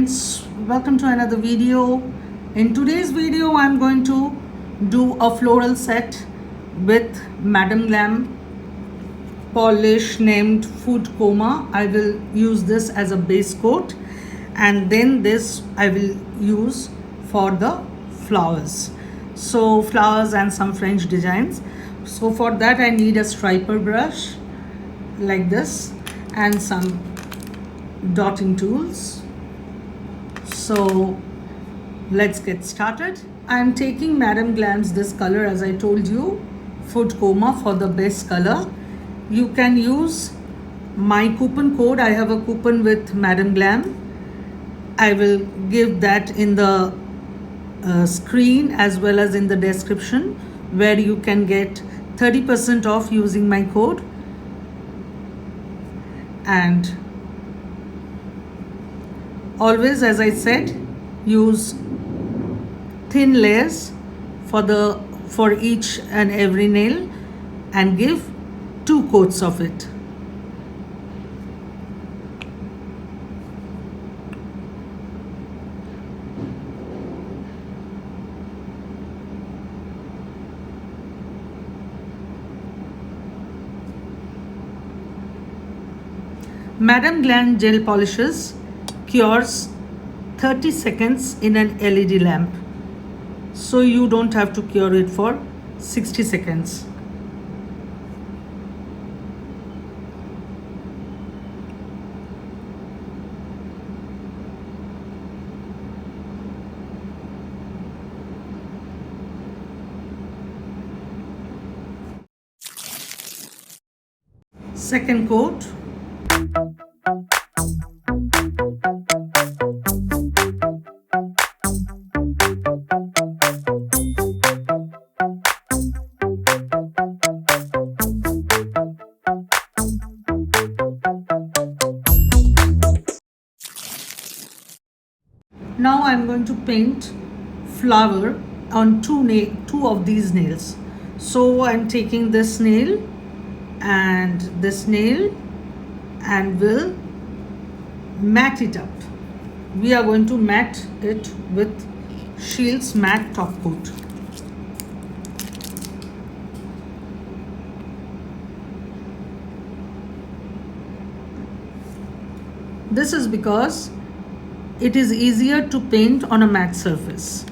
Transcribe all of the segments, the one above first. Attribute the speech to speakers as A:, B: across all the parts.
A: friends, welcome to another video. In today's video I'm going to do a floral set with Madam Glam polish named Food Coma. I will use this as a base coat and then this I will use for the flowers. So flowers and some French designs. So for that I need a striper brush like this and some dotting tools. So let's get started. I'm taking Madam Glam's this color, as I told you, Food Coma, for the base color. You can use my coupon code. I have a coupon with Madam Glam. I will give that in the screen as well as in the description, where you can get 30% off using my code. And always, as I said, use thin layers for each and every nail and give 2 coats of it. Madam Glam gel polishes cures 30 seconds in an LED lamp, so you don't have to cure it for 60 seconds. Second coat. Now I'm going to paint flower on two of these nails. So I'm taking this nail and this nail and will matte it up. We are going to matte it with Shield's matte top coat. This is because it is easier to paint on a matte surface.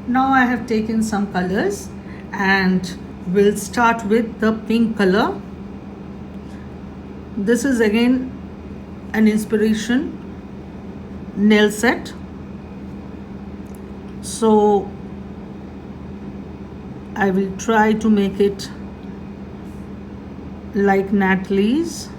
A: Now I have taken some colors and we'll start with the pink color. This is again an inspiration nail set. So I will try to make it like Natalie's.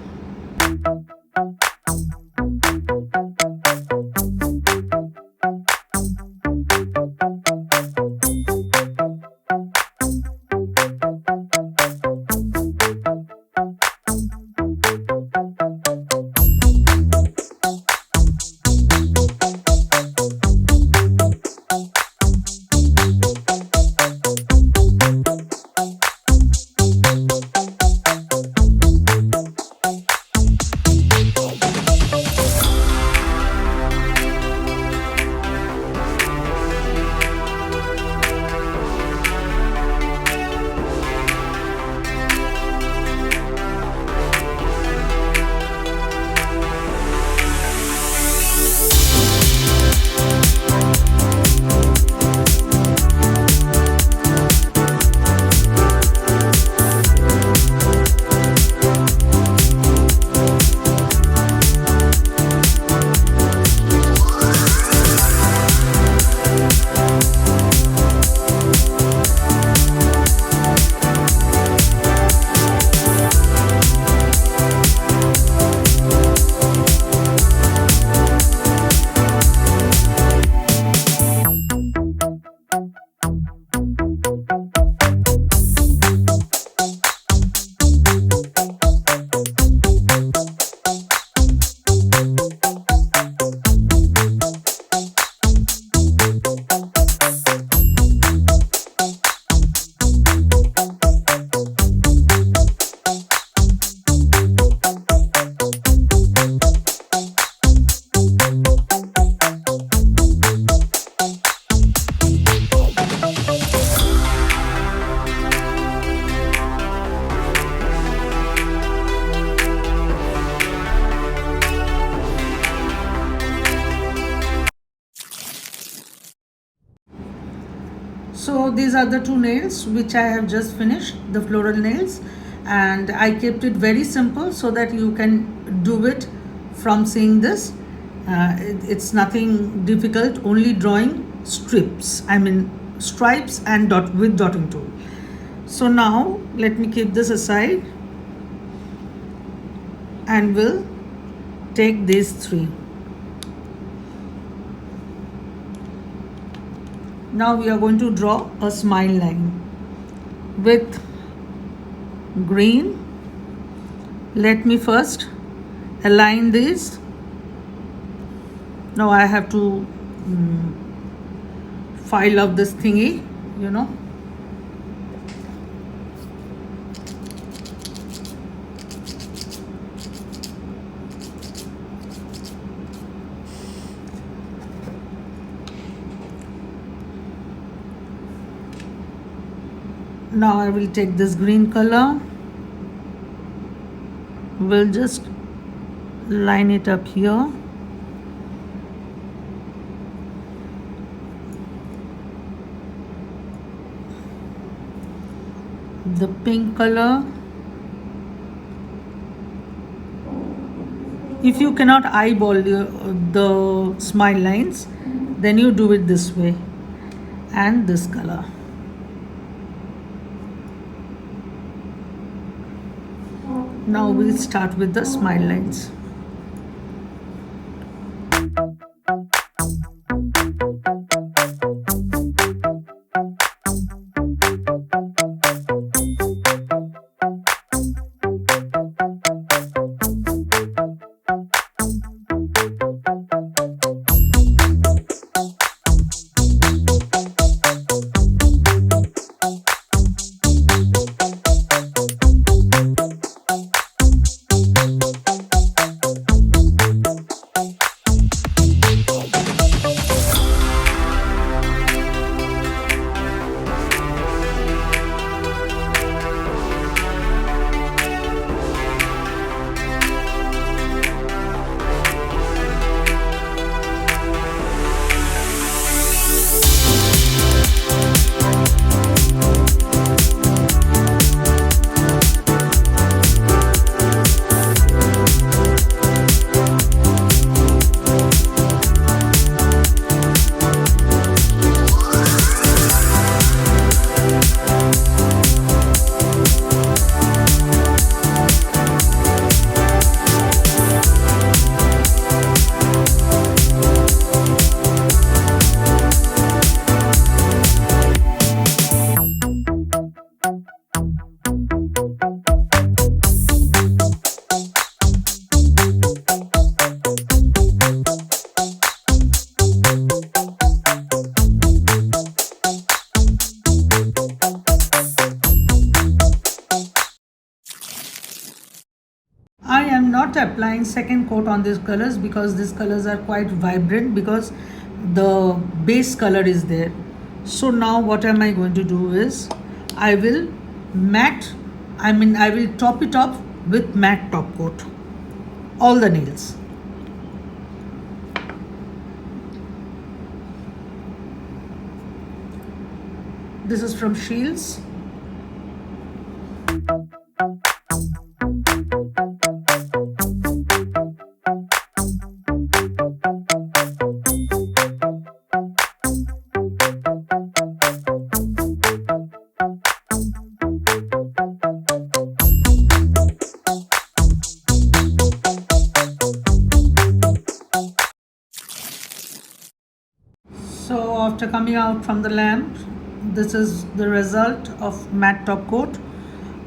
A: So these are the two nails which I have just finished, the floral nails, and I kept it very simple so that you can do it from seeing this. It's nothing difficult, only drawing stripes and with dotting tool. So now let me keep this aside and we'll take these three. Now we are going to draw a smile line with green. Let me first align these. Now I have to file up this thingy, you know. Now I will take this green color, we'll just line it up here. The pink color. If you cannot eyeball the smile lines, then you do it this way, and this color. Now we'll start with the smile lines. I am not applying second coat on these colors because these colors are quite vibrant because the base color is there. So now what am I going to do is I will top it up with matte top coat, all the nails. This is from Shields. So after coming out from the lamp, this is the result of matte top coat.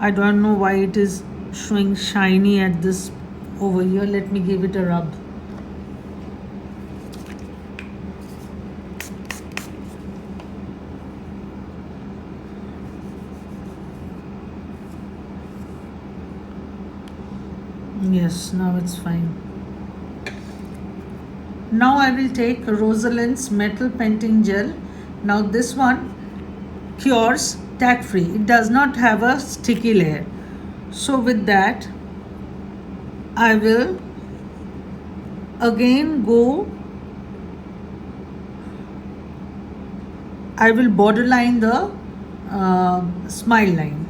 A: I don't know why it is showing shiny at this over here. Let me give it a rub. Yes, now it's fine. Now I will take Rosalind's metal painting gel. Now this one cures tack free. It does not have a sticky layer. So with that I will again go I will borderline the smile line.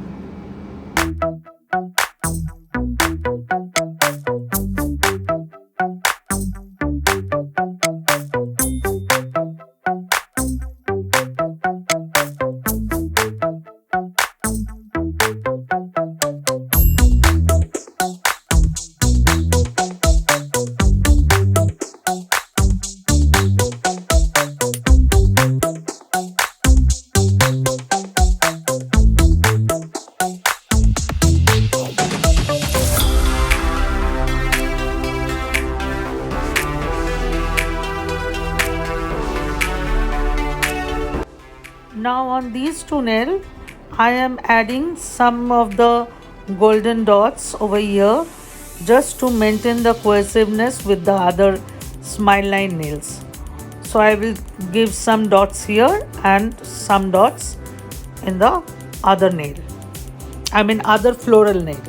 A: Now on these two nails, I am adding some of the golden dots over here just to maintain the cohesiveness with the other smile line nails. So I will give some dots here and some dots in the other nail. I mean other floral nail.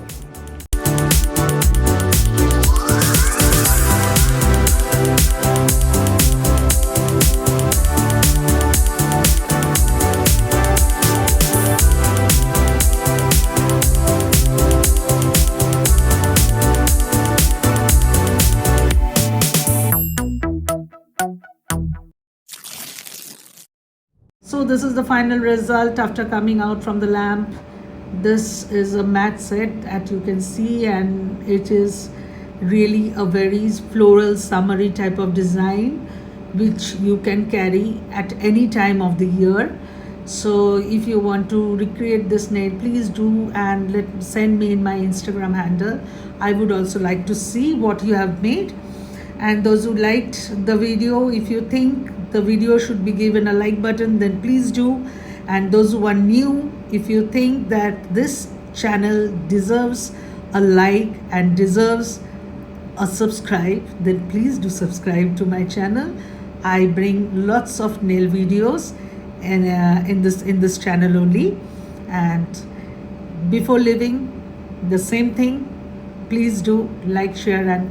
A: So this is the final result after coming out from the lamp. This is a matte set that you can see, and it is really a very floral summery type of design which you can carry at any time of the year. So if you want to recreate this nail, please do, and send me in my Instagram handle. I would also like to see what you have made. And those who liked the video, if you think the video should be given a like button, then please do. And those who are new, if you think that this channel deserves a like and deserves a subscribe, then please do subscribe to my channel. I bring lots of nail videos and in this channel only. And before leaving, the same thing, please do like, share and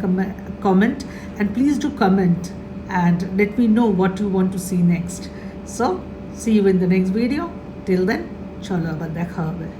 A: comment, and please do comment and let me know what you want to see next. So see you in the next video. Till then, chalo abar dekha hobe.